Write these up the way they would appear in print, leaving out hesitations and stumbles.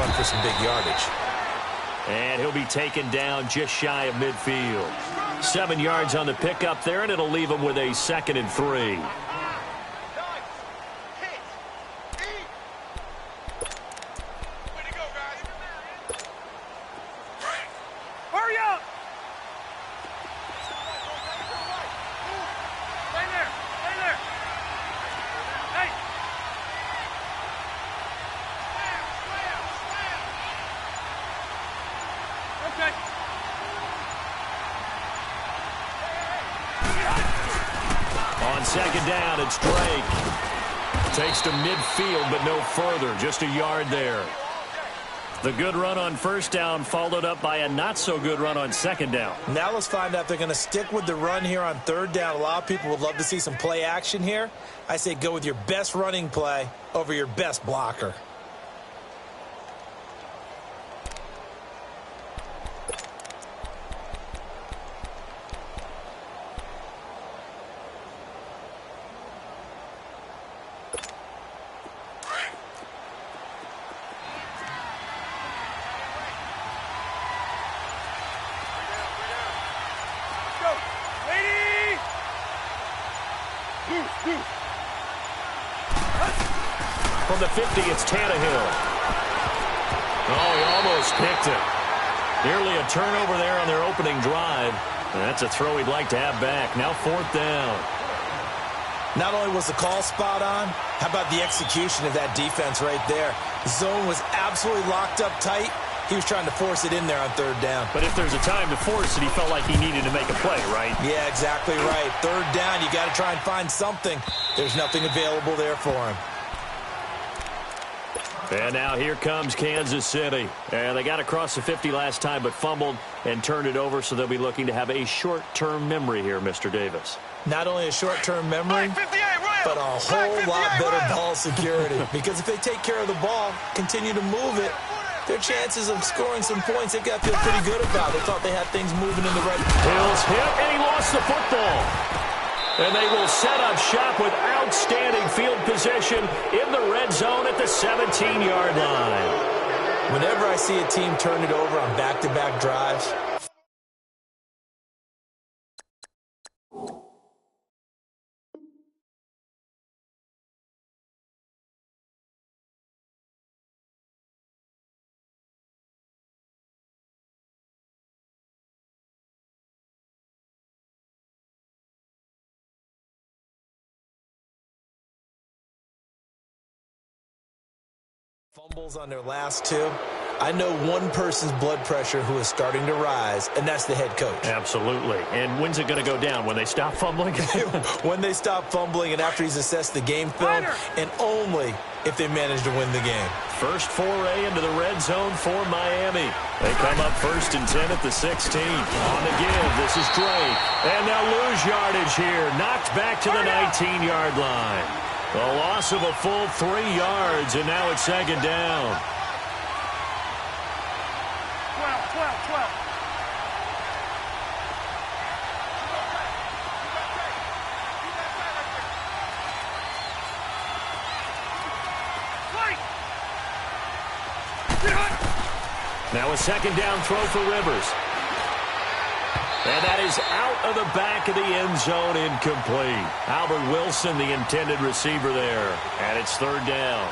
run for some big yardage. And he'll be taken down just shy of midfield. 7 yards on the pickup there, and it'll leave him with a 2nd and 3. On 2nd down, it's Drake. Takes to midfield, but no further. Just a yard there. The good run on 1st down followed up by a not-so-good run on 2nd down. Now let's find out if they're going to stick with the run here on 3rd down. A lot of people would love to see some play action here. I say go with your best running play over your best blocker. From the 50, it's Tannehill. Oh, he almost picked it. Nearly a turnover there on their opening drive. And that's a throw he'd like to have back. Now 4th down. Not only was the call spot on, how about the execution of that defense right there? The zone was absolutely locked up tight. He was trying to force it in there on 3rd down. But if there's a time to force it, he felt like he needed to make a play, right? Yeah, exactly right. 3rd down, you got to try and find something. There's nothing available there for him. And now here comes Kansas City. And they got across the 50 last time, but fumbled and turned it over, so they'll be looking to have a short-term memory here, Mr. Davis. Not only a short-term memory, but a whole lot better ball security. Because if they take care of the ball, continue to move it, their chances of scoring some points, they've got to feel pretty good about. They thought they had things moving in the right direction. Hill's hit, and he lost the football. And they will set up shop with outstanding field position in the red zone at the 17-yard line. Whenever I see a team turn it over on back-to-back drives, fumbles on their last 2. I know one person's blood pressure who is starting to rise, and that's the head coach. Absolutely. And when's it going to go down? When they stop fumbling? When they stop fumbling and after he's assessed the game film, and only if they manage to win the game. First foray into the red zone for Miami. They come up 1st and 10 at the 16. On the give, this is Drake. And they'll lose yardage here. Knocked back to the 19-yard line. A loss of a full 3 yards, and now it's 2nd down. 12. Now a 2nd down throw for Rivers. And that is out of the back of the end zone, incomplete. Albert Wilson, the intended receiver there. And it's 3rd down.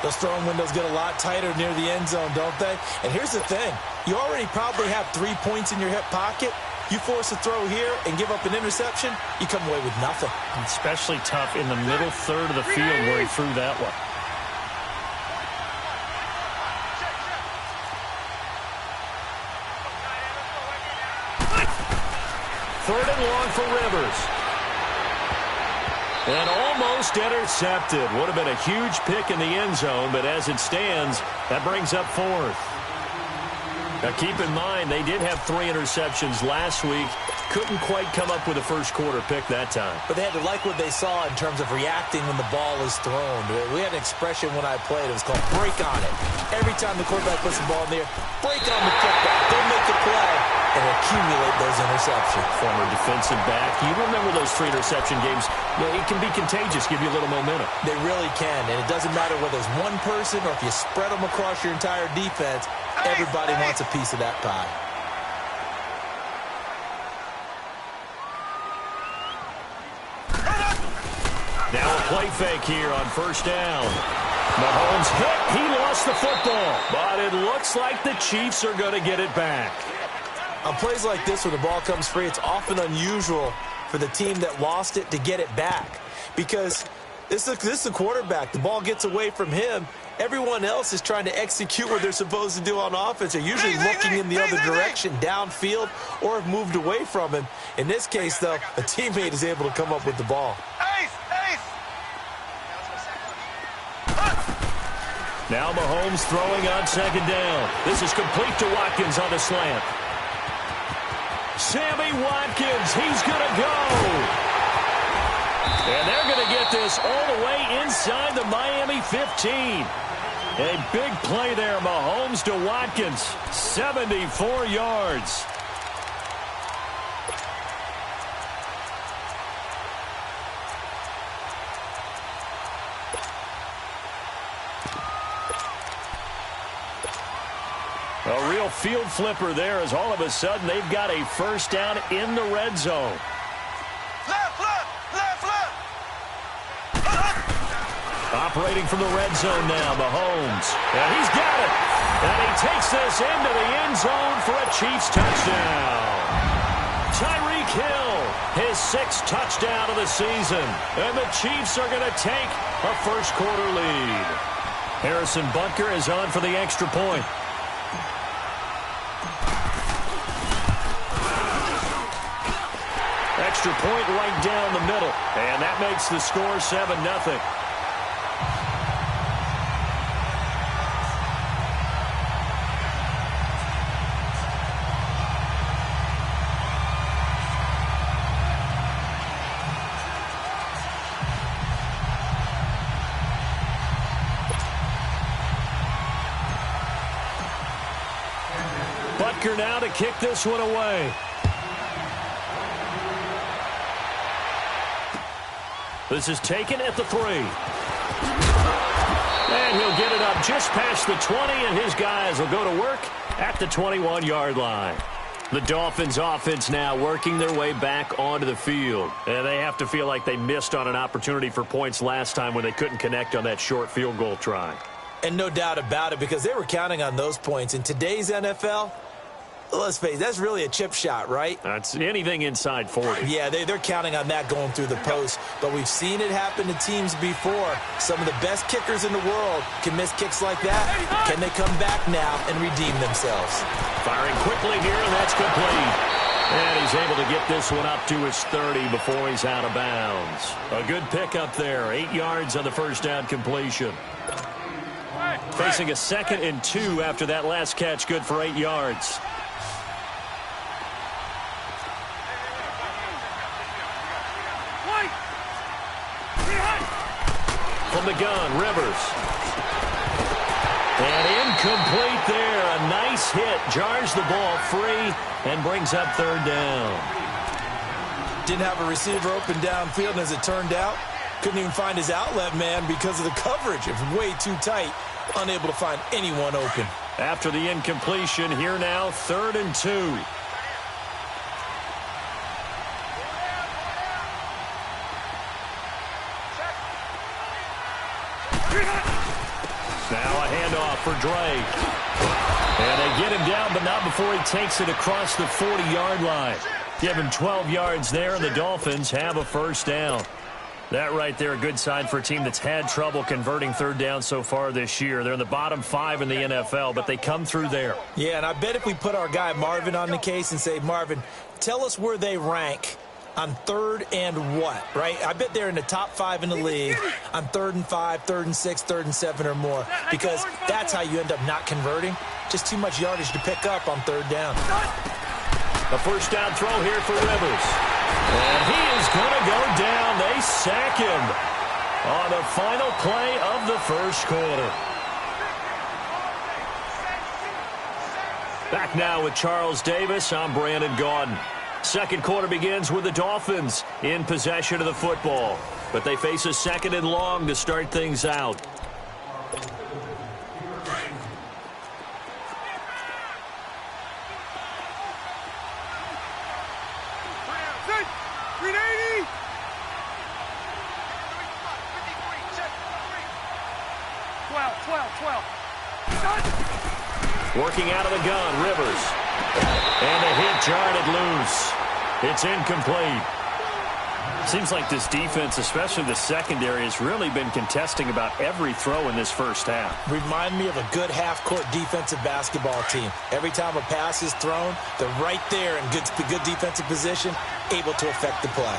Those throwing windows get a lot tighter near the end zone, don't they? And here's the thing. You already probably have 3 points in your hip pocket. You force a throw here and give up an interception, you come away with nothing. Especially tough in the middle third of the field where he threw that one. Third and long for Rivers. And almost intercepted. Would have been a huge pick in the end zone, but as it stands, that brings up 4th. Now keep in mind, they did have 3 interceptions last week. Couldn't quite come up with a first quarter pick that time. But they had to like what they saw in terms of reacting when the ball is thrown. We had an expression when I played. It was called break on it. Every time the quarterback puts the ball in the air, break on the football. Don't make the play. and accumulate those interceptions. Former defensive back. You remember those 3 interception games? It can be contagious, give you a little momentum. They really can, and it doesn't matter whether it's one person or if you spread them across your entire defense, everybody wants a piece of that pie. Now a play fake here on first down. Mahomes hit. He lost the football, but it looks like the Chiefs are going to get it back. On plays like this, when the ball comes free, it's often unusual for the team that lost it to get it back because this is the quarterback. The ball gets away from him. Everyone else is trying to execute what they're supposed to do on offense. They're usually looking in the other direction, downfield, or have moved away from him. In this case, though, a teammate is able to come up with the ball. Now Mahomes throwing on second down. This is complete to Watkins on the slant. Sammy Watkins, he's going to go. And they're going to get this all the way inside the Miami 15. A big play there, Mahomes to Watkins, 74 yards. A real field flipper there as all of a sudden they've got a first down in the red zone. Operating from the red zone now, Mahomes. And he's got it. And he takes this into the end zone for a Chiefs touchdown. Tyreek Hill, his 6th touchdown of the season. And the Chiefs are going to take a first quarter lead. Harrison Butker is on for the extra point. Extra point right down the middle. And that makes the score 7-0. Butker now to kick this one away. This is taken at the 3. And he'll get it up just past the 20, and his guys will go to work at the 21-yard line. The Dolphins offense now working their way back onto the field. And they have to feel like they missed on an opportunity for points last time when they couldn't connect on that short field goal try. And no doubt about it, because they were counting on those points. In today's NFL, let's face it, that's really a chip shot, right? That's anything inside 40. Yeah, they're counting on that going through the post. But we've seen it happen to teams before. Some of the best kickers in the world can miss kicks like that. Can they come back now and redeem themselves? Firing quickly here, and that's complete. And he's able to get this one up to his 30 before he's out of bounds. A good pickup there. 8 yards on the first down completion. Facing a 2nd and 2 after that last catch, good for 8 yards. From the gun, Rivers. And incomplete there. A nice hit. Jars the ball free and brings up 3rd down. Didn't have a receiver open downfield, and as it turned out, couldn't even find his outlet man because of the coverage. It was way too tight. Unable to find anyone open. After the incompletion, here now, 3rd and 2. Now a handoff for Drake. And they get him down, but not before he takes it across the 40-yard line. Give him 12 yards there, and the Dolphins have a first down. That right there, a good sign for a team that's had trouble converting 3rd down so far this year. They're in the bottom 5 in the NFL, but they come through there. Yeah, and I bet if we put our guy Marvin on the case and say, Marvin, tell us where they rank on 3rd and what, right? I bet they're in the top 5 in the league on 3rd and 5, 3rd and 6, 3rd and 7 or more, because that's how you end up not converting. Just too much yardage to pick up on 3rd down. A first down throw here for Rivers. And he is going to go down. They sack him on the final play of the first quarter. Back now with Charles Davis. I'm Brandon Gaudin. Second quarter begins with the Dolphins in possession of the football. But they face a second and long to start things out. Working out of the gun, Rivers. And a hit jarred it loose. It's incomplete. Seems like this defense, especially the secondary, has really been contesting about every throw in this first half. Remind me of a good half-court defensive basketball team. Every time a pass is thrown, they're right there in good defensive position, able to affect the play.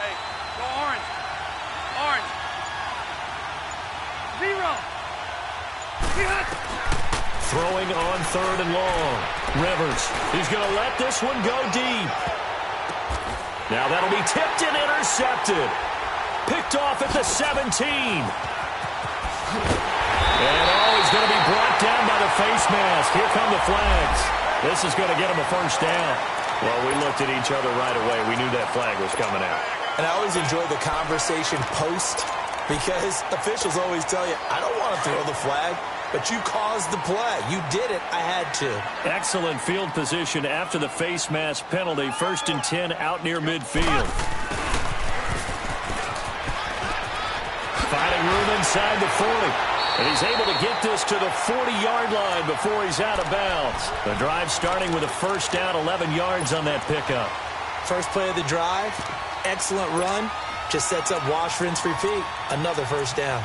Hey, go orange. Orange. 0. Throwing on third and long. Rivers, he's going to let this one go deep. Now that'll be tipped and intercepted. Picked off at the 17. And he's going to be brought down by the face mask. Here come the flags. This is going to get him a first down. Well, we looked at each other right away. We knew that flag was coming out. And I always enjoy the conversation post because officials always tell you, I don't want to throw the flag, but you caused the play. You did it. I had to. Excellent field position after the face mask penalty. 1st and 10 out near midfield. Finding room inside the 40. And he's able to get this to the 40-yard line before he's out of bounds. The drive starting with a first down, 11 yards on that pickup. First play of the drive, excellent run. Just sets up wash, rinse, repeat. Another first down.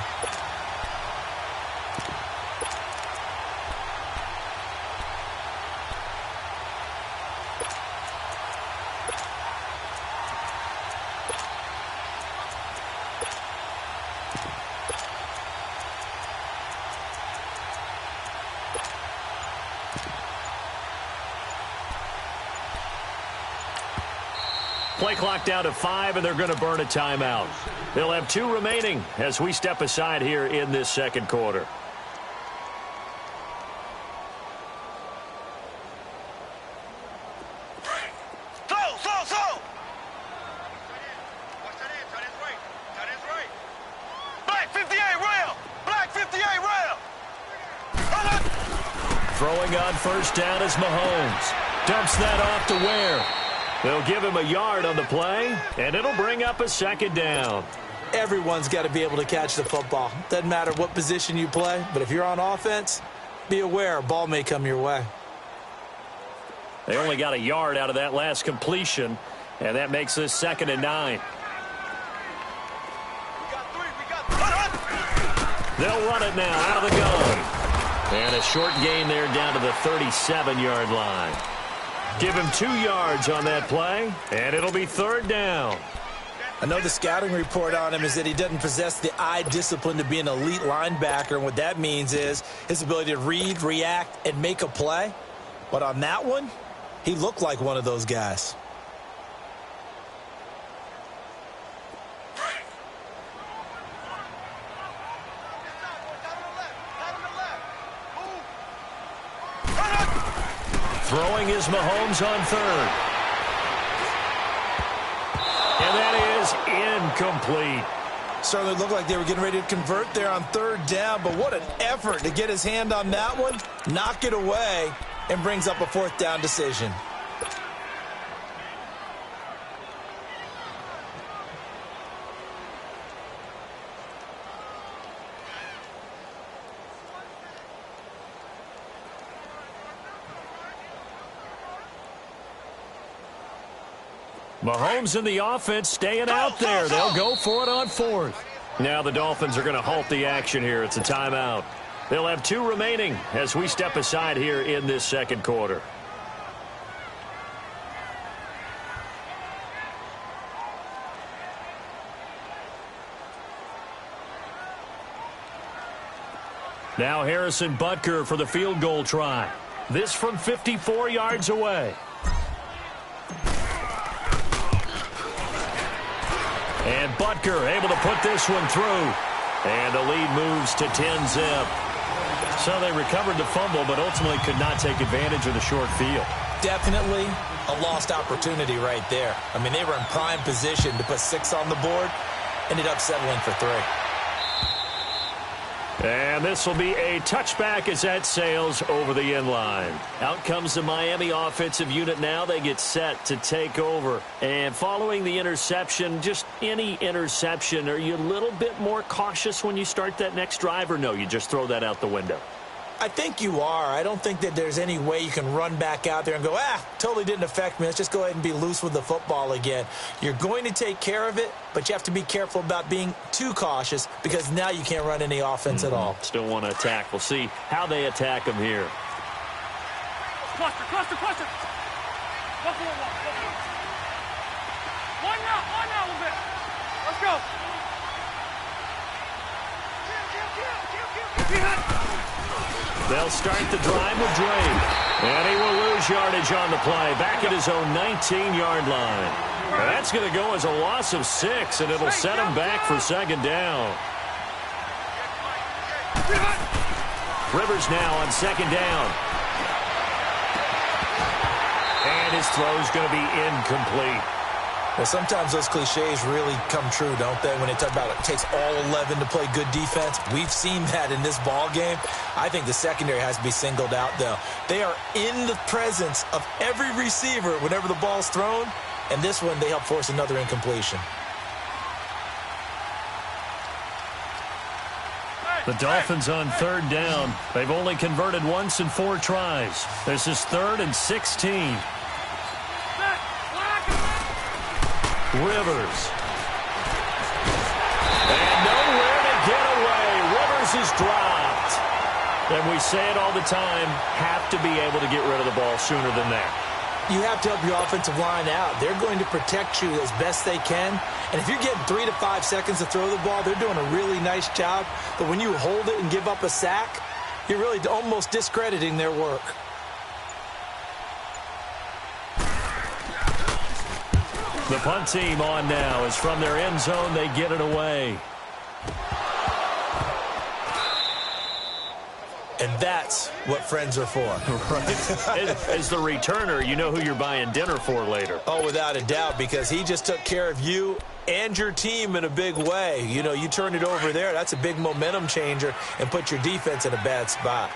Play clock down to 5, and they're going to burn a timeout. They'll have 2 remaining as we step aside here in this second quarter. Slow! Black 58 rail! Black 58 rail! Throwing on first down is Mahomes. Dumps that off to Ware. They'll give him a yard on the play, and it'll bring up a second down. Everyone's got to be able to catch the football. Doesn't matter what position you play, but if you're on offense, be aware a ball may come your way. They only got a yard out of that last completion, and that makes this 2nd and 9. They'll run it now out of the gun. And a short gain there down to the 37-yard line. Give him 2 yards on that play, and it'll be 3rd down. I know the scouting report on him is that he doesn't possess the eye discipline to be an elite linebacker, and what that means is his ability to read, react, and make a play. But on that one, he looked like one of those guys. Throwing is Mahomes on 3rd. And that is incomplete. Certainly looked like they were getting ready to convert there on 3rd down, but what an effort to get his hand on that one, knock it away, and brings up a 4th down decision. Mahomes and the offense staying out there. They'll go for it on 4th. Now the Dolphins are going to halt the action here. It's a timeout. They'll have 2 remaining as we step aside here in this second quarter. Now Harrison Butker for the field goal try. This from 54 yards away. And Butker able to put this one through. And the lead moves to 10-zip. So they recovered the fumble, but ultimately could not take advantage of the short field. Definitely a lost opportunity right there. I mean, they were in prime position to put 6 on the board. Ended up settling for 3. And this will be a touchback as that sails over the end line. Out comes the Miami offensive unit now. They get set to take over. And following the interception, just any interception, are you a little bit more cautious when you start that next drive, or no, you just throw that out the window? I think you are. I don't think that there's any way you can run back out there and go, totally didn't affect me. Let's just go ahead and be loose with the football again. You're going to take care of it, but you have to be careful about being too cautious because now you can't run any offense at all. Still want to attack. We'll see how they attack them here. Cluster. One now a little bit. Let's go. They'll start the drive with Drake. And he will lose yardage on the play. Back at his own 19-yard line. And that's going to go as a loss of 6, and it'll set him back for second down. Rivers now on second down. And his throw's going to be incomplete. Well, sometimes those cliches really come true, don't they? When they talk about it takes all 11 to play good defense. We've seen that in this ball game. I think the secondary has to be singled out, though. They are in the presence of every receiver whenever the ball's thrown. And this one, they help force another incompletion. The Dolphins on third down. They've only converted once in 4 tries. This is 3rd and 16. Rivers. And nowhere to get away. Rivers is dropped. And we say it all the time, have to be able to get rid of the ball sooner than that. You have to help your offensive line out. They're going to protect you as best they can. And if you're getting 3 to 5 seconds to throw the ball, they're doing a really nice job. But when you hold it and give up a sack, you're really almost discrediting their work. The punt team on now is from their end zone. They get it away. And that's what friends are for. Right. As the returner, you know who you're buying dinner for later. Oh, without a doubt, because he just took care of you and your team in a big way. You know, you turn it over there, that's a big momentum changer and put your defense in a bad spot.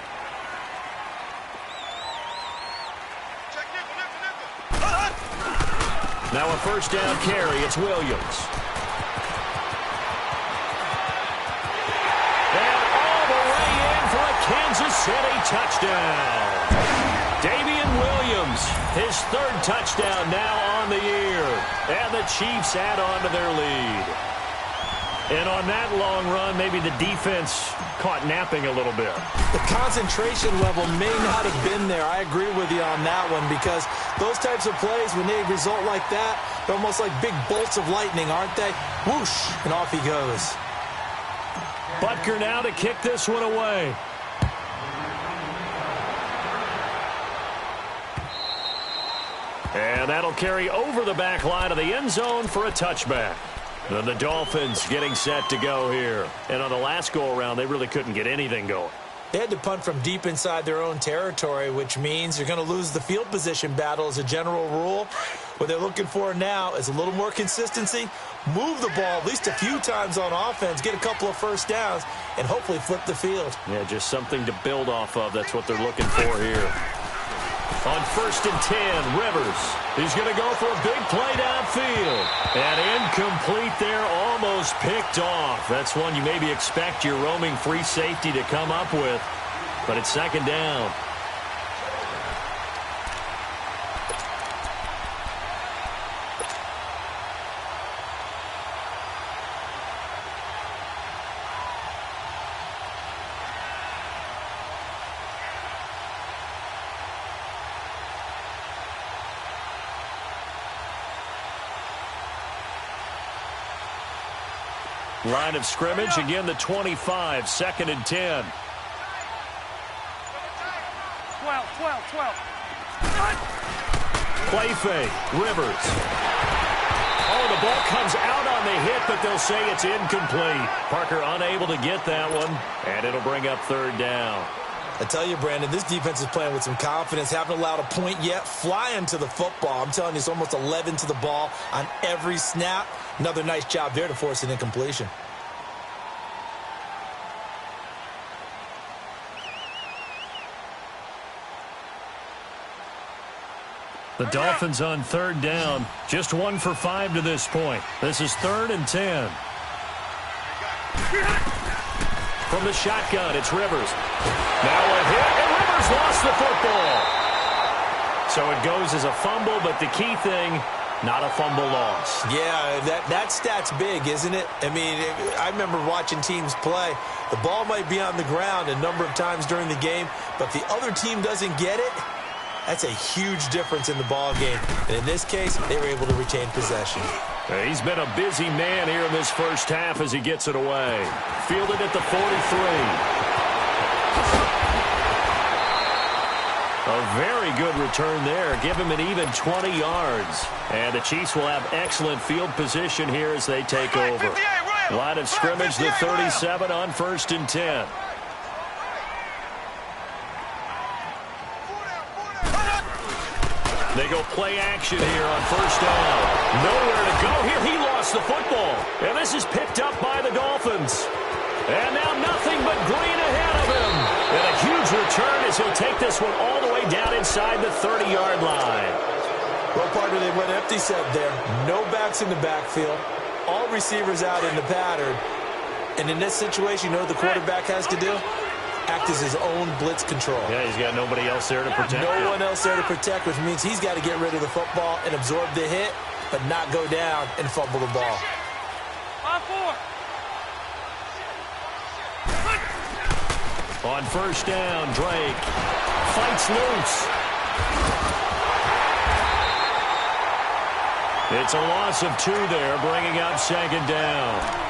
Now a first down carry. It's Williams. And all the way in for a Kansas City touchdown. Damian Williams, his 3rd touchdown now on the year. And the Chiefs add on to their lead. And on that long run, maybe the defense caught napping a little bit. The concentration level may not have been there. I agree with you on that one because those types of plays, when they result like that, they're almost like big bolts of lightning, aren't they? Whoosh, and off he goes. Butker now to kick this one away. And that'll carry over the back line of the end zone for a touchback. And the Dolphins getting set to go here. And on the last go-around, they really couldn't get anything going. They had to punt from deep inside their own territory, which means you're going to lose the field position battle as a general rule. What they're looking for now is a little more consistency, move the ball at least a few times on offense, get a couple of first downs, and hopefully flip the field. Yeah, just something to build off of. That's what they're looking for here. On 1st and 10, Rivers. He's going to go for a big play downfield. And incomplete there, almost picked off. That's one you maybe expect your roaming free safety to come up with. But it's second down. Line of scrimmage, again the 25, 2nd and 10. 12. Play fake, Rivers. Oh, the ball comes out on on the hit, but they'll say it's incomplete. Parker unable to get that one, and it'll bring up third down. I tell you, Brandon, this defense is playing with some confidence. Haven't allowed a point yet. Flying to the football. I'm telling you, it's almost 11 to the ball on every snap. Another nice job there to force an incompletion. The Dolphins on third down. Just 1 for 5 to this point. This is 3rd and 10. From the shotgun, it's Rivers. Now a hit, and Rivers lost the football. So it goes as a fumble, but the key thing, not a fumble loss. Yeah, that stat's big, isn't it? I mean, I remember watching teams play. The ball might be on the ground a number of times during the game, but the other team doesn't get it. That's a huge difference in the ball game. And in this case, they were able to retain possession. He's been a busy man here in this first half as he gets it away. Fielded at the 43. A very good return there. Give him an even 20 yards. And the Chiefs will have excellent field position here as they take over. Line of scrimmage, the 37 on 1st and 10. They go play action here on 1st down. Nowhere to go here. He lost the football. And this is picked up by the Dolphins. And now nothing but green ahead of him. And a huge return as he'll take this one all the way down inside the 30-yard line. Well, partner, they went empty set there. No backs in the backfield. All receivers out in the pattern. And in this situation, you know what the quarterback has to do? Act as his own blitz control. Yeah, he's got nobody else there to protect him. No one else there to protect, which means he's got to get rid of the football and absorb the hit, but not go down and fumble the ball. On 1st down, Drake fights loose. It's a loss of 2 there, bringing up 2nd down.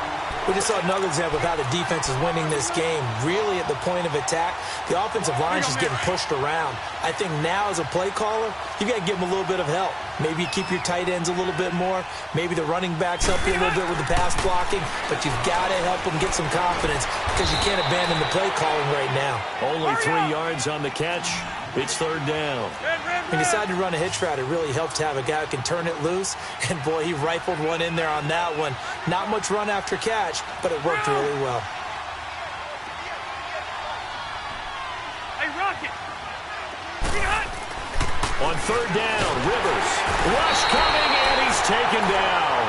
We just saw another example of how the defense is winning this game. Really at the point of attack, the offensive line is just getting pushed around. I think now as a play caller, you got to give them a little bit of help. Maybe keep your tight ends a little bit more. Maybe the running backs help you a little bit with the pass blocking. But you've got to help them get some confidence because you can't abandon the play calling right now. Only 3 yards on the catch. It's 3rd down. When you decide to run a hitch route, it really helps to have a guy who can turn it loose. And, boy, he rifled one in there on that one. Not much run after catch, but it worked really well. Hey, Rocket! On 3rd down, Rivers. Rush coming, and he's taken down.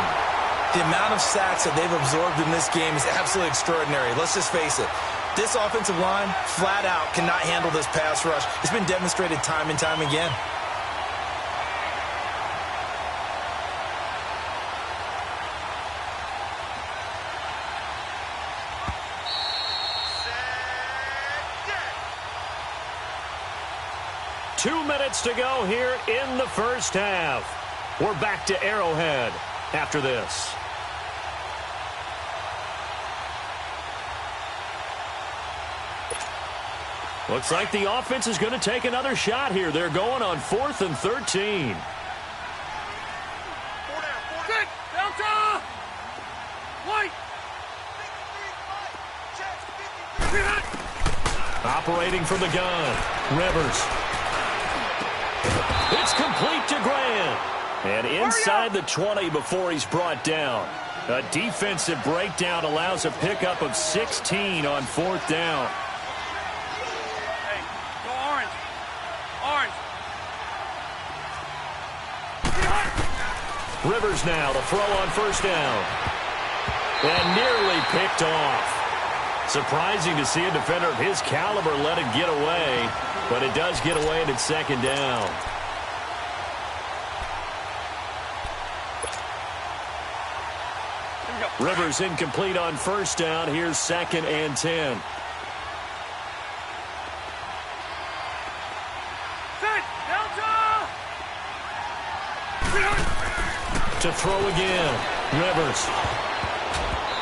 The amount of sacks that they've absorbed in this game is absolutely extraordinary. Let's just face it. This offensive line, flat out, cannot handle this pass rush. It's been demonstrated time and time again. Two minutes to go here in the first half. We're back to Arrowhead after this. Looks like the offense is going to take another shot here. They're going on 4th and 13. Good! Delta! White! Operating from the gun. Rivers. It's complete to Grant. And inside the 20 before he's brought down. A defensive breakdown allows a pickup of 16 on 4th down. Hey, go orange. Orange. Rivers now to throw on 1st down. And nearly picked off. Surprising to see a defender of his caliber let it get away. But it does get away and it's 2nd down. Rivers incomplete on 1st down. Here's 2nd and 10. To throw again. Rivers.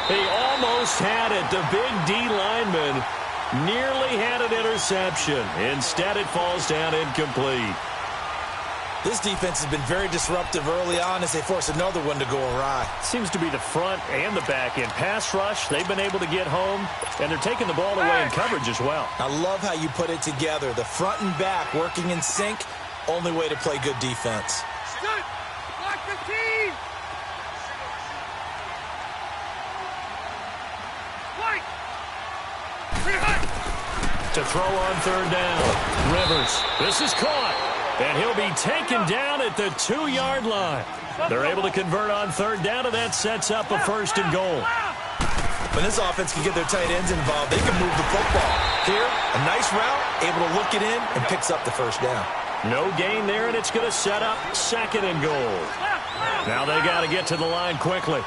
He almost had it. The big D lineman nearly had an interception. Instead, it falls down incomplete. This defense has been very disruptive early on as they force another one to go awry. Seems to be the front and the back end. Pass rush, they've been able to get home, and they're taking the ball away in coverage as well. I love how you put it together. The front and back working in sync, only way to play good defense. Good. Block 15. White. To throw on third down. Rivers, this is caught. And he'll be taken down at the 2-yard line. They're able to convert on third down, and that sets up a 1st and goal. When this offense can get their tight ends involved, they can move the football. Here, a nice route, able to look it in, and picks up the 1st down. No gain there, and it's going to set up 2nd and goal. Now they got to get to the line quickly.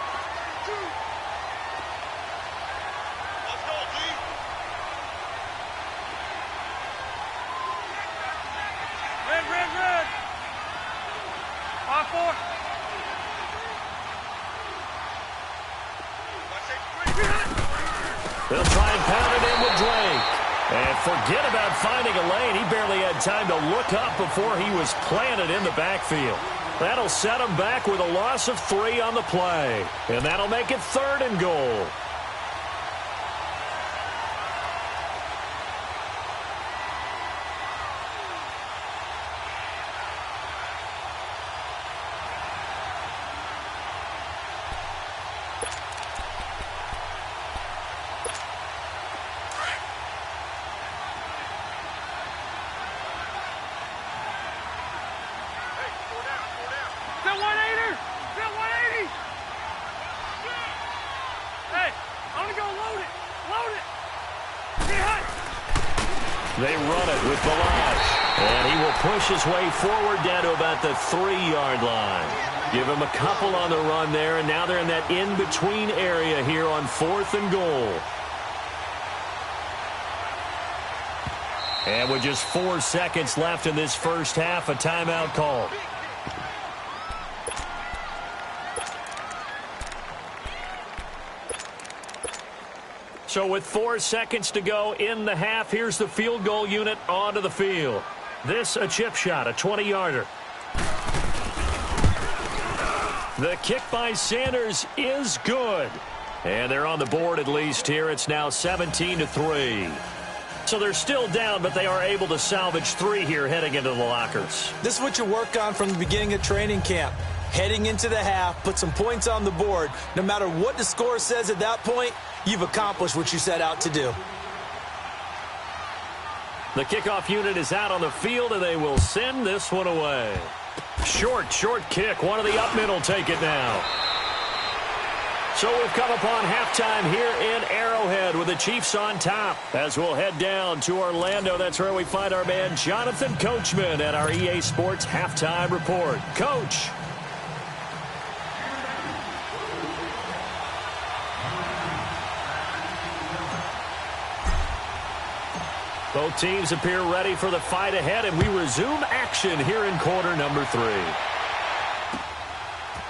Red. 5-4. They'll try and pound it in with Drake. And forget about finding a lane. He barely had time to look up before he was planted in the backfield. That'll set him back with a loss of 3 on the play. And that'll make it 3rd and goal. They run it with Balazs. And he will push his way forward down to about the 3-yard line. Give him a couple on the run there, and now they're in that in-between area here on 4th and goal. And with just 4 seconds left in this first half, a timeout call. So with 4 seconds to go in the half, here's the field goal unit onto the field. This a chip shot, a 20-yarder. The kick by Sanders is good. And they're on the board at least here. It's now 17-3. So they're still down, but they are able to salvage 3 here heading into the lockers. This is what you work on from the beginning of training camp. Heading into the half, put some points on the board. No matter what the score says at that point, you've accomplished what you set out to do. The kickoff unit is out on the field, and they will send this one away. Short kick. One of the up middle take it now. So we've come upon halftime here in Arrowhead with the Chiefs on top. As we'll head down to Orlando, that's where we find our man Jonathan Coachman at our EA Sports Halftime Report. Coach. Both teams appear ready for the fight ahead, and we resume action here in quarter number 3.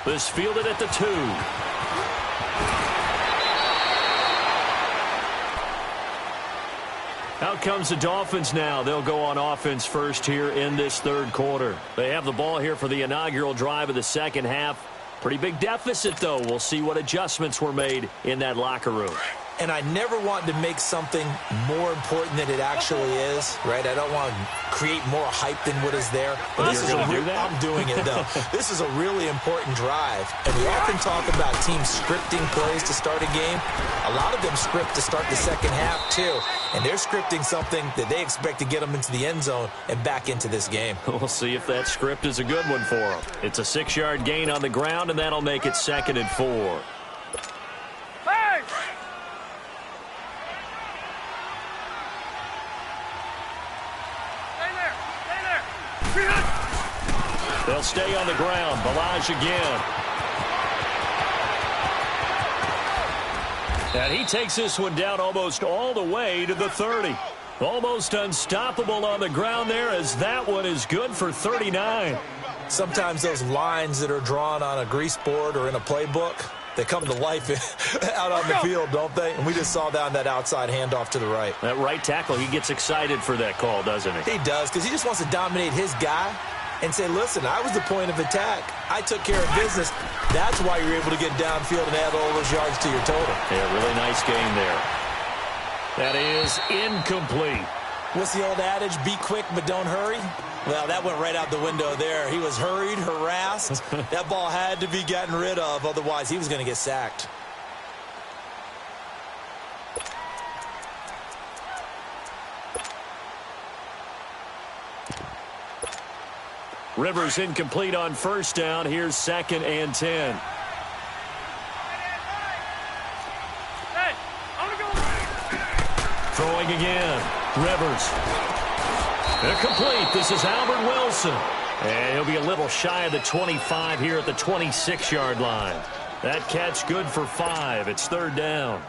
This fielded at the 2. Out comes the Dolphins now. They'll go on offense first here in this 3rd quarter. They have the ball here for the inaugural drive of the second half. Pretty big deficit, though. We'll see what adjustments were made in that locker room. And I never want to make something more important than it actually is, right? I don't want to create more hype than what is there. But this is I'm doing it, though. This is a really important drive. And we often talk about teams scripting plays to start a game. A lot of them script to start the second half, too. And they're scripting something that they expect to get them into the end zone and back into this game. We'll see if that script is a good one for them. It's a 6-yard gain on the ground, and that'll make it 2nd and 4. They'll stay on the ground. Balazs again. And he takes this one down almost all the way to the 30. Almost unstoppable on the ground there, as that one is good for 39. Sometimes those lines that are drawn on a grease board or in a playbook, they come to life out on the field, don't they? And we just saw that on that outside handoff to the right. That right tackle, he gets excited for that call, doesn't he? He does, because he just wants to dominate his guy. and say, listen, I was the point of attack. I took care of business. That's why you're able to get downfield and add all those yards to your total. Yeah, really nice game there. That is incomplete. What's the old adage? Be quick, but don't hurry? Well, that went right out the window there. He was hurried, harassed. That ball had to be gotten rid of, otherwise he was going to get sacked. Rivers incomplete on first down. Here's 2nd and 10. Throwing again. Rivers. Incomplete. This is Albert Wilson. And he'll be a little shy of the 25 here at the 26-yard line. That catch good for 5. It's 3rd down.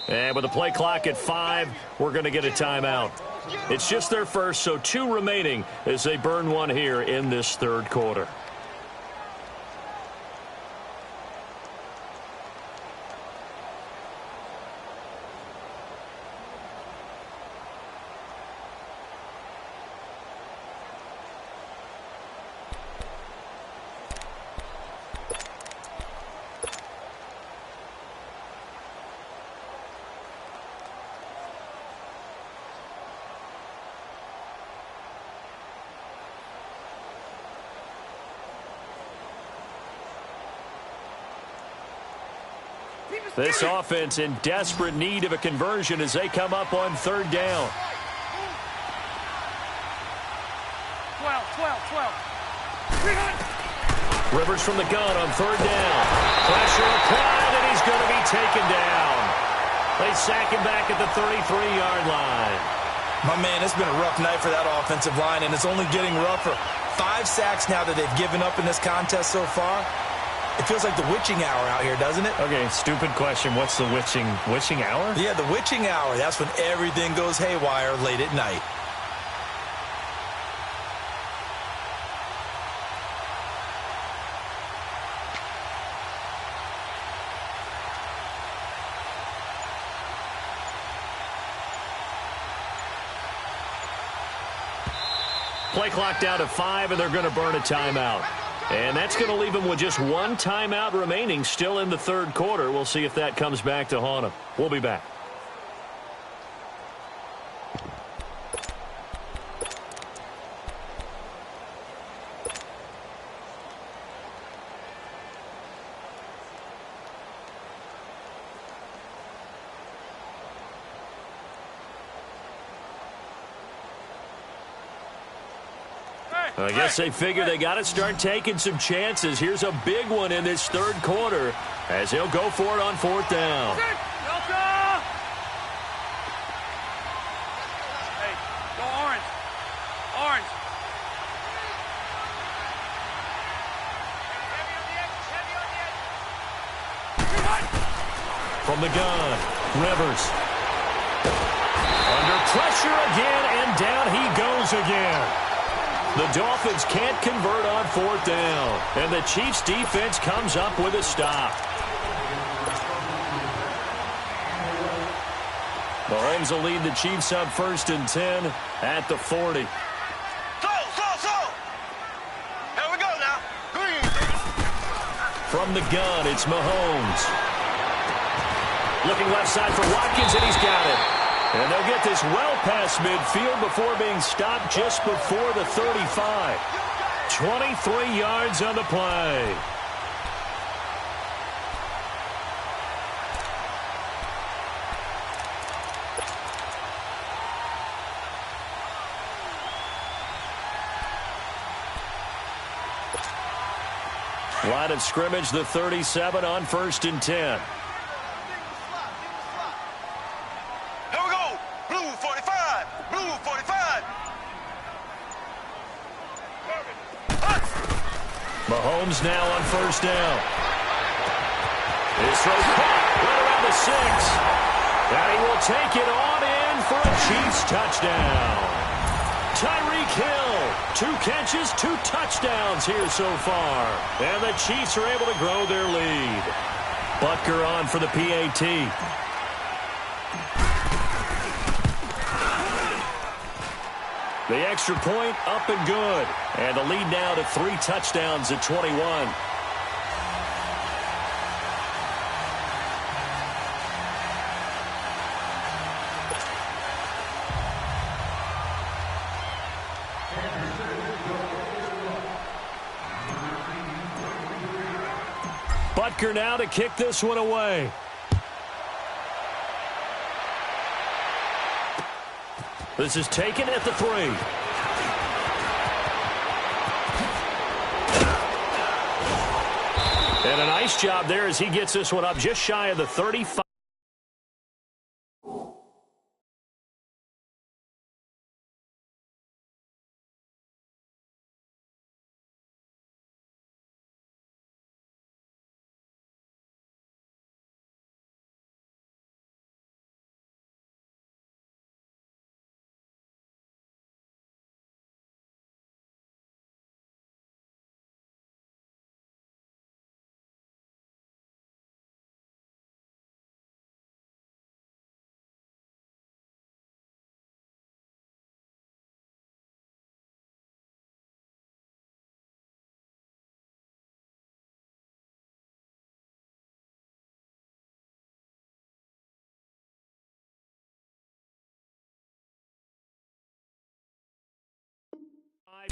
And with the play clock at 5, we're going to get a timeout. It's just their first, so 2 remaining as they burn one here in this 3rd quarter. This offense in desperate need of a conversion as they come up on 3rd down. 12. Rivers from the gun on 3rd down. Pressure applied, and he's going to be taken down. They sack him back at the 33-yard line. My man, it's been a rough night for that offensive line, and it's only getting rougher. 5 sacks now that they've given up in this contest so far. It feels like the witching hour out here, doesn't it? Okay, stupid question. What's the witching hour? Yeah, the witching hour. That's when everything goes haywire late at night. Play clock down to 5, and they're going to burn a timeout. And that's going to leave them with just 1 timeout remaining still in the 3rd quarter. We'll see if that comes back to haunt them. We'll be back. I guess they figure they got to start taking some chances. Here's a big one in this 3rd quarter as he'll go for it on 4th down. Hey, go orange. Orange. From the gun, Rivers. Under pressure again, and down he goes again. The Dolphins can't convert on 4th down, and the Chiefs' defense comes up with a stop. Mahomes will lead the Chiefs up 1st and 10 at the 40. Slow. Here we go now. Green. From the gun, it's Mahomes. Looking left side for Watkins, and he's got it. And they'll get this well past midfield before being stopped just before the 35. 23 yards on the play. Line of scrimmage, the 37 on 1st and 10. Mahomes now on first down. His throw caught right around the 6. And he will take it on in for a Chiefs touchdown. Tyreek Hill, 2 catches, 2 touchdowns here so far. And the Chiefs are able to grow their lead. Butker on for the PAT. The extra point up and good. And the lead now to 3 touchdowns at 21. Butker now to kick this one away. This is taken at the 3. And a nice job there as he gets this one up just shy of the 35.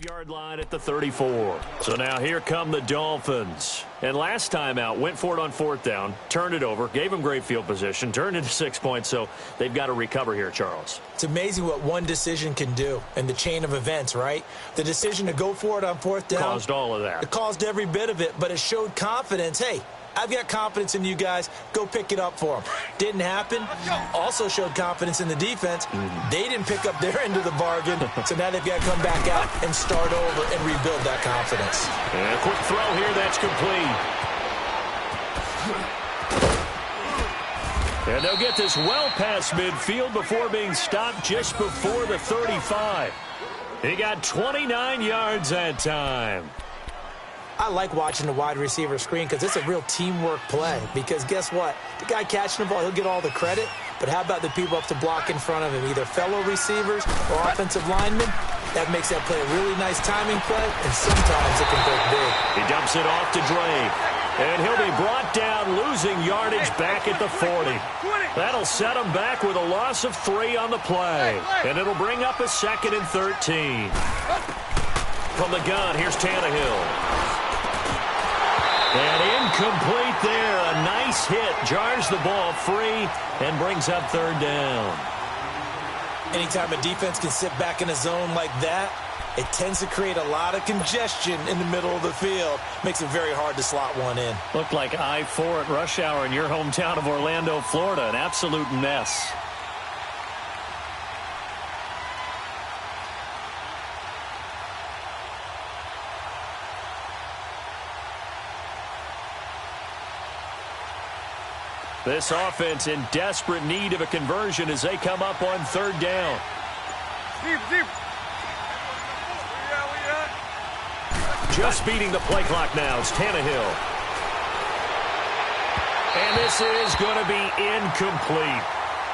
Yard line at the 34. So now here come the Dolphins. And last time out, went for it on 4th down, turned it over, gave them great field position, turned into 6 points, so they've got to recover here, Charles. It's amazing what one decision can do in the chain of events, right? The decision to go for it on 4th down. Caused all of that. It caused every bit of it, but it showed confidence. Hey, I've got confidence in you guys. Go pick it up for them. Didn't happen. Also showed confidence in the defense. They didn't pick up their end of the bargain, so now they've got to come back out and start over and rebuild that confidence. And a quick throw here, that's complete. And they'll get this well past midfield before being stopped just before the 35. He got 29 yards that time. I like watching the wide receiver screen because it's a real teamwork play. Because guess what? The guy catching the ball, he'll get all the credit. But how about the people up to block in front of him, either fellow receivers or offensive linemen? That makes that play a really nice timing play, and sometimes it can break big. He dumps it off to Drake. And he'll be brought down, losing yardage back at the 40. That'll set him back with a loss of 3 on the play. And it'll bring up a 2nd and 13. From the gun, here's Tannehill. And incomplete there. A nice hit. Jars the ball free and brings up 3rd down. Anytime a defense can sit back in a zone like that, it tends to create a lot of congestion in the middle of the field. Makes it very hard to slot one in. Looked like I-4 at rush hour in your hometown of Orlando, Florida. An absolute mess. This offense in desperate need of a conversion as they come up on 3rd down. Just beating the play clock now. It's Tannehill. And this is going to be incomplete.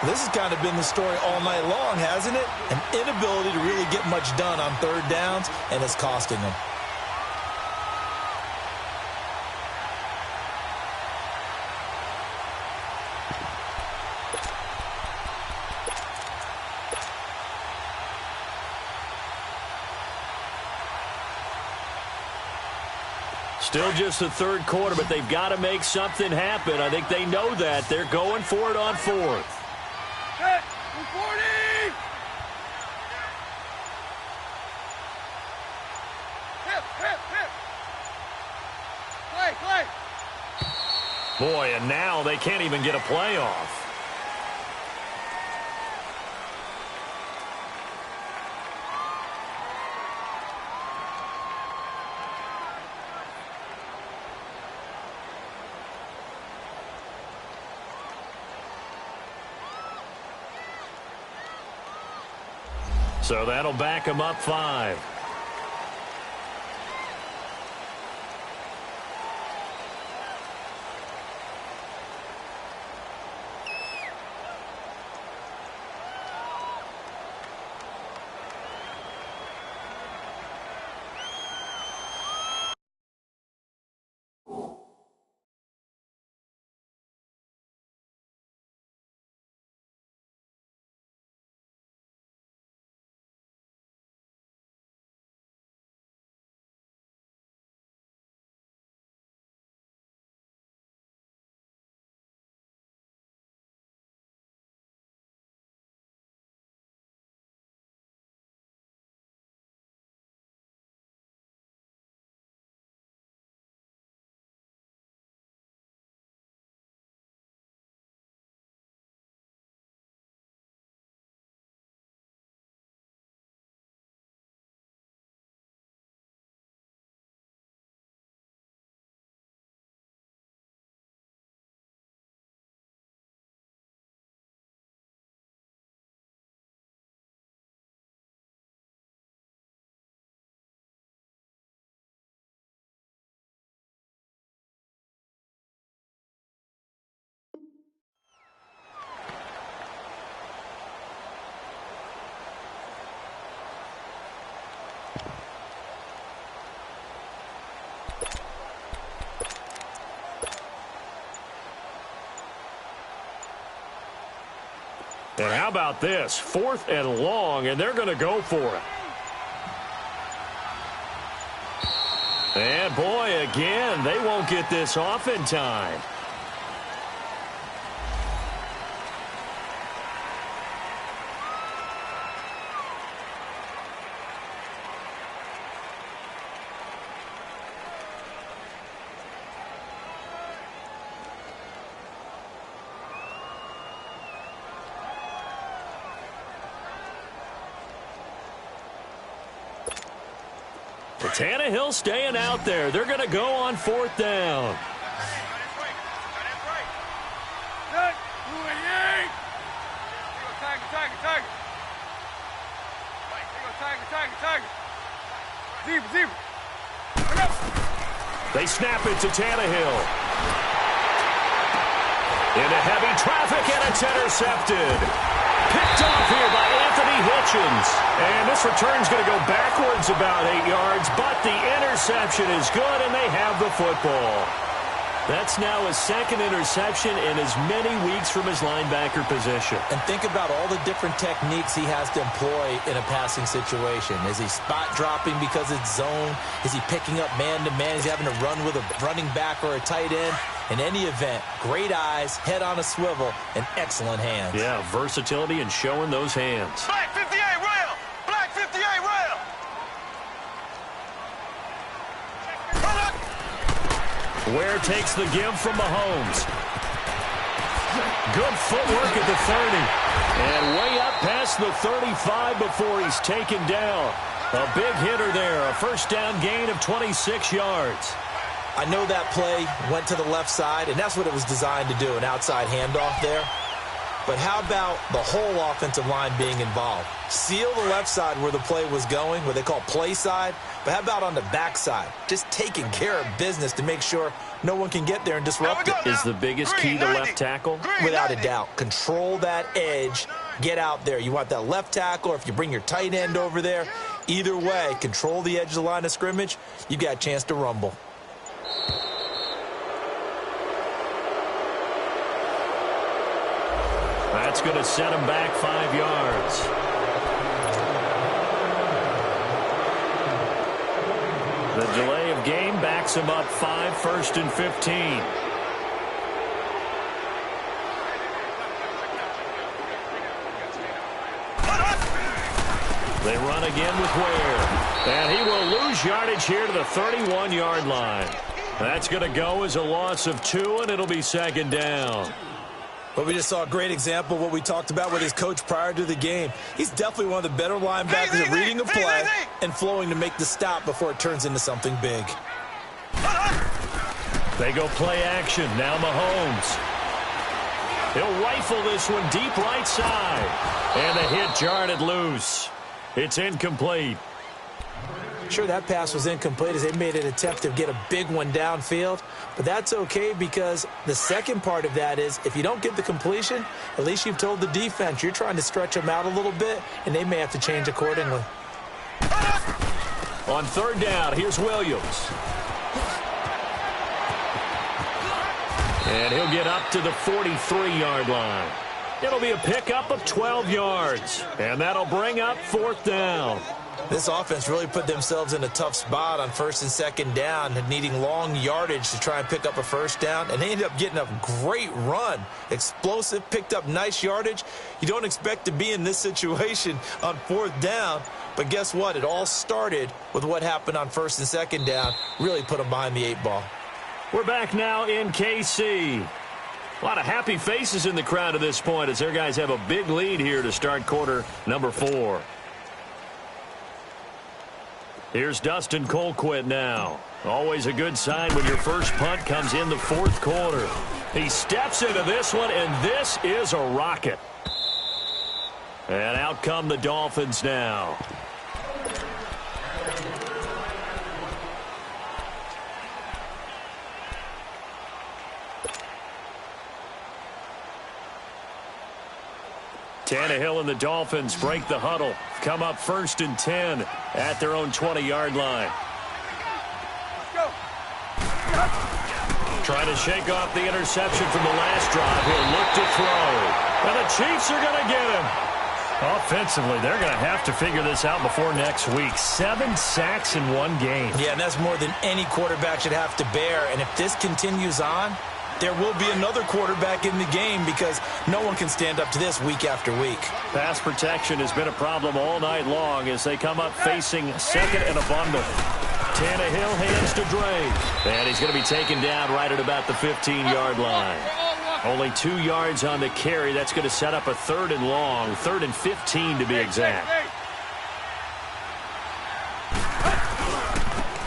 This has kind of been the story all night long, hasn't it? An inability to really get much done on 3rd downs, and it's costing them. Still just the 3rd quarter, but they've got to make something happen. I think they know that. They're going for it on 4th. Hit, 40! Hit. Play. Boy, and now they can't even get a play off. So that'll back him up 5. And how about this? 4th and long, and they're going to go for it. And, boy, again, they won't get this off in time. Tannehill staying out there. They're going to go on 4th down. They snap it to Tannehill. Into heavy traffic, and it's intercepted. Picked off here by Anthony Hitchens. And this return's going to go backwards about 8 yards, but the interception is good, and they have the football. That's now his 2nd interception in as many weeks from his linebacker position. And think about all the different techniques he has to employ in a passing situation. Is he spot dropping because it's zone? Is he picking up man-to-man? Is he having to run with a running back or a tight end? In any event, great eyes, head on a swivel, and excellent hands. Yeah, versatility and showing those hands. Black 58 rail! Black 58 rail! Ware takes the give from Mahomes. Good footwork at the 30. And way up past the 35 before he's taken down. A big hitter there. A first down gain of 26 yards. I know that play went to the left side, and that's what it was designed to do, an outside handoff there. But how about the whole offensive line being involved? Seal the left side where the play was going, what they call play side. But how about on the backside? Just taking care of business to make sure no one can get there and disrupt it. Is the biggest key to left tackle? Without a doubt. Control that edge. Get out there. You want that left tackle, or if you bring your tight end over there, either way, control the edge of the line of scrimmage, you got a chance to rumble. That's going to set him back 5 yards. The delay of game backs him up 5, 1st and 15. They run again with Ware. And he will lose yardage here to the 31-yard line. That's going to go as a loss of 2, and it'll be 2nd down. But we just saw a great example of what we talked about with his coach prior to the game. He's definitely one of the better linebackers at reading a play and flowing to make the stop before it turns into something big. They go play action. Now Mahomes. He'll rifle this one deep right side. And the hit jarred it loose. It's incomplete. Sure, that pass was incomplete as they made an attempt to get a big one downfield, but that's okay because the second part of that is if you don't get the completion, at least you've told the defense you're trying to stretch them out a little bit, and they may have to change accordingly. On third down, here's Williams. And he'll get up to the 43-yard line. It'll be a pickup of 12 yards, and that'll bring up fourth down. This offense really put themselves in a tough spot on first and second down, needing long yardage to try and pick up a first down, and they ended up getting a great run. Explosive, picked up nice yardage. You don't expect to be in this situation on fourth down, but guess what? It all started with what happened on first and second down. Really put them behind the 8-ball. We're back now in KC. A lot of happy faces in the crowd at this point as their guys have a big lead here to start quarter number 4. Here's Dustin Colquitt now. Always a good sign when your first punt comes in the fourth quarter. He steps into this one, and this is a rocket. And out come the Dolphins now. Tannehill and the Dolphins break the huddle. Come up first and 10 at their own 20-yard line. Trying to shake off the interception from the last drive. He'll look to throw. And the Chiefs are going to get him. Offensively, they're going to have to figure this out before next week. 7 sacks in one game. Yeah, and that's more than any quarterback should have to bear. And if this continues on, there will be another quarterback in the game because no one can stand up to this week after week. Pass protection has been a problem all night long as they come up facing second and a bundle. Tannehill hands to Drake. And he's going to be taken down right at about the 15-yard line. Only 2 yards on the carry. That's going to set up a third and long, 3rd and 15 to be exact.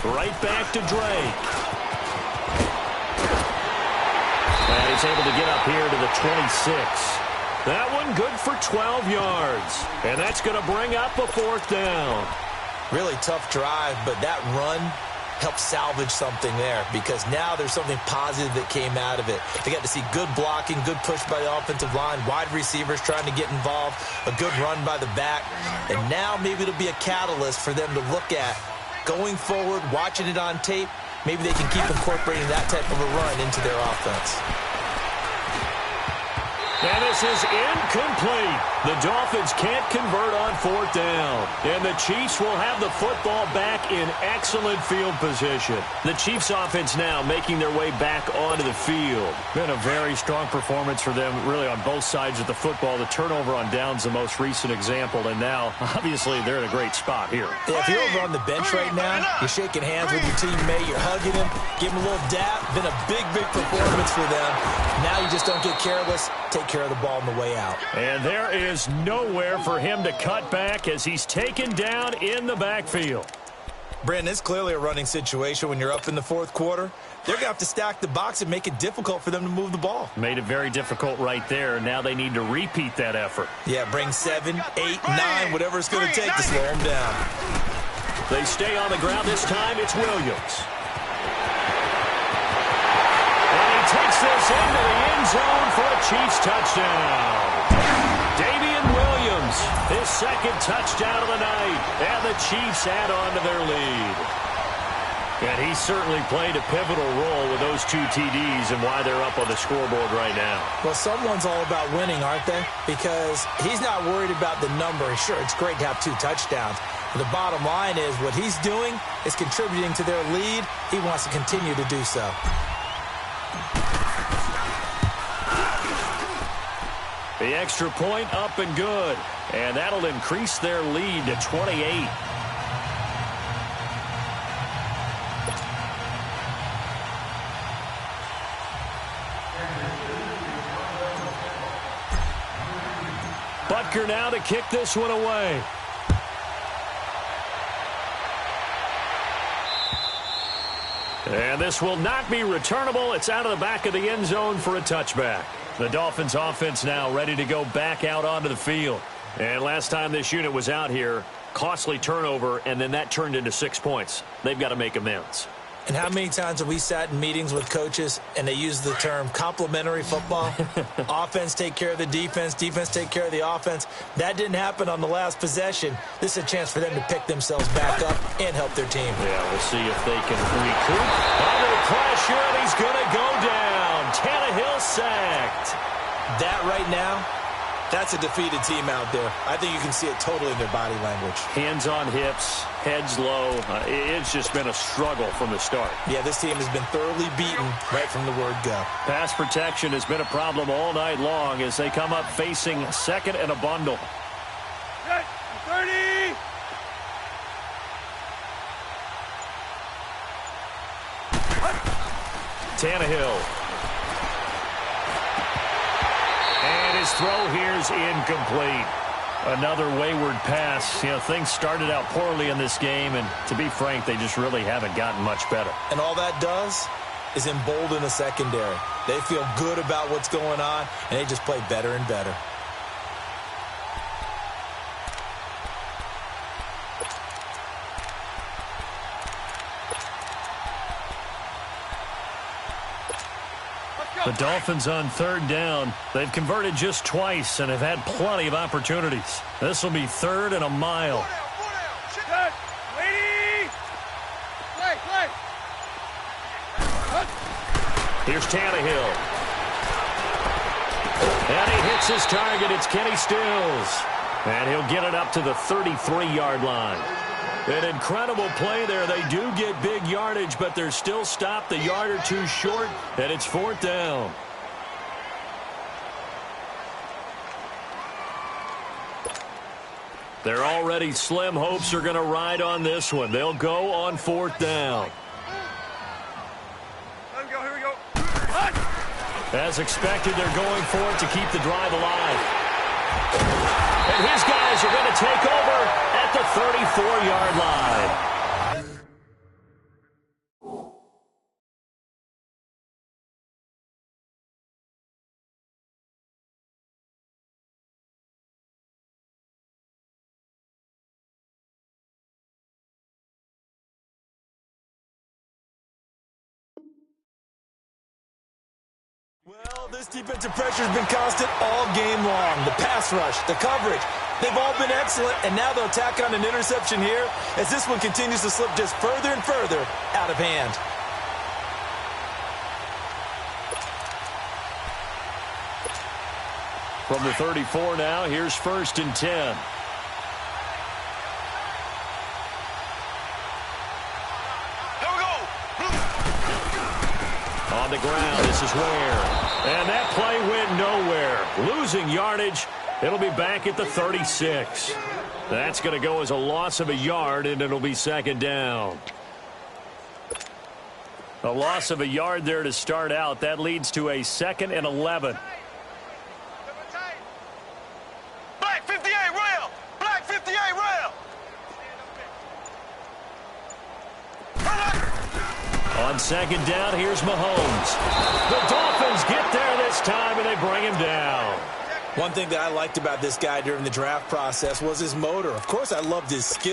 Right back to Drake. And he's able to get up here to the 26. That one good for 12 yards. And that's going to bring up a fourth down. Really tough drive, but that run helped salvage something there because now there's something positive that came out of it. They got to see good blocking, good push by the offensive line, wide receivers trying to get involved, a good run by the back. And now maybe it'll be a catalyst for them to look at going forward, watching it on tape. Maybe they can keep incorporating that type of a run into their offense. And this is incomplete. The Dolphins can't convert on fourth down. And the Chiefs will have the football back in excellent field position. The Chiefs offense now making their way back onto the field. Been a very strong performance for them really on both sides of the football. The turnover on downs the most recent example. And now, obviously, they're in a great spot here. Yeah, if you're over on the bench right now, you're shaking hands with your teammate, you're hugging him, give him a little dap. Been a big, big performance for them. Now you just don't get careless. Take care of the ball on the way out. And there is nowhere for him to cut back as he's taken down in the backfield. Brandon, it's clearly a running situation when you're up in the fourth quarter. They're going to have to stack the box and make it difficult for them to move the ball. Made it very difficult right there. Now they need to repeat that effort. Yeah, bring 7, 8, 9, whatever it's going to take to slow them down. They stay on the ground. This time it's Williams. Takes this into the end zone for a Chiefs touchdown. Damian Williams, his second touchdown of the night, and the Chiefs add on to their lead. And he certainly played a pivotal role with those 2 TDs and why they're up on the scoreboard right now. Well, someone's all about winning, aren't they? Because he's not worried about the number. Sure, it's great to have 2 touchdowns. But the bottom line is what he's doing is contributing to their lead. He wants to continue to do so. The extra point up and good. And that'll increase their lead to 28. Butker now to kick this one away. And this will not be returnable. It's out of the back of the end zone for a touchback. The Dolphins offense now ready to go back out onto the field. And last time this unit was out here, Costly turnover, and then that turned into 6 points. They've got to make amends. And how many times have we sat in meetings with coaches and they use the term complementary football? Offense take care of the defense, defense take care of the offense. That didn't happen on the last possession. This is a chance for them to pick themselves back up and help their team. Yeah, we'll see if they can recoup. Under pressure, and he's going to go down. Tannehill sacked. That right now, that's a defeated team out there. I think you can see it totally in their body language. Hands on hips, heads low. It's just been a struggle from the start. Yeah, this team has been thoroughly beaten right from the word go. Pass protection has been a problem all night long as they come up facing second and a bundle. 30! Tannehill. And his throw here is incomplete. Another wayward pass. You know, things started out poorly in this game, and to be frank, they just really haven't gotten much better. And all that does is embolden the secondary. They feel good about what's going on, and they just play better and better. The Dolphins on third down. They've converted just twice and have had plenty of opportunities. This will be third and a mile. Here's Tannehill. And he hits his target. It's Kenny Stills. And he'll get it up to the 33-yard line. An incredible play there. They do get big yardage, but they're still stopped a yard or two short, and it's fourth down. They're already slim hopes are going to ride on this one. They'll go on fourth down. Let him go, here we go. As expected, they're going for it to keep the drive alive. And his guys are going to take over at the 34-yard line. Well, this defensive pressure has been constant all game long. The pass rush, the coverage, they've all been excellent, and now they'll tack on an interception here as this one continues to slip just further and further out of hand. From the 34 now, here's first and 10. On the ground, this is Ware. And that play went nowhere. Losing yardage. It'll be back at the 36. That's going to go as a loss of a yard, and it'll be second down. A loss of a yard there to start out. That leads to a second and 11. Black 58 rail! Black 58 rail! On second down, here's Mahomes. The Dolphins get there this time, and they bring him down. One thing that I liked about this guy during the draft process was his motor. Of course, I loved his skill.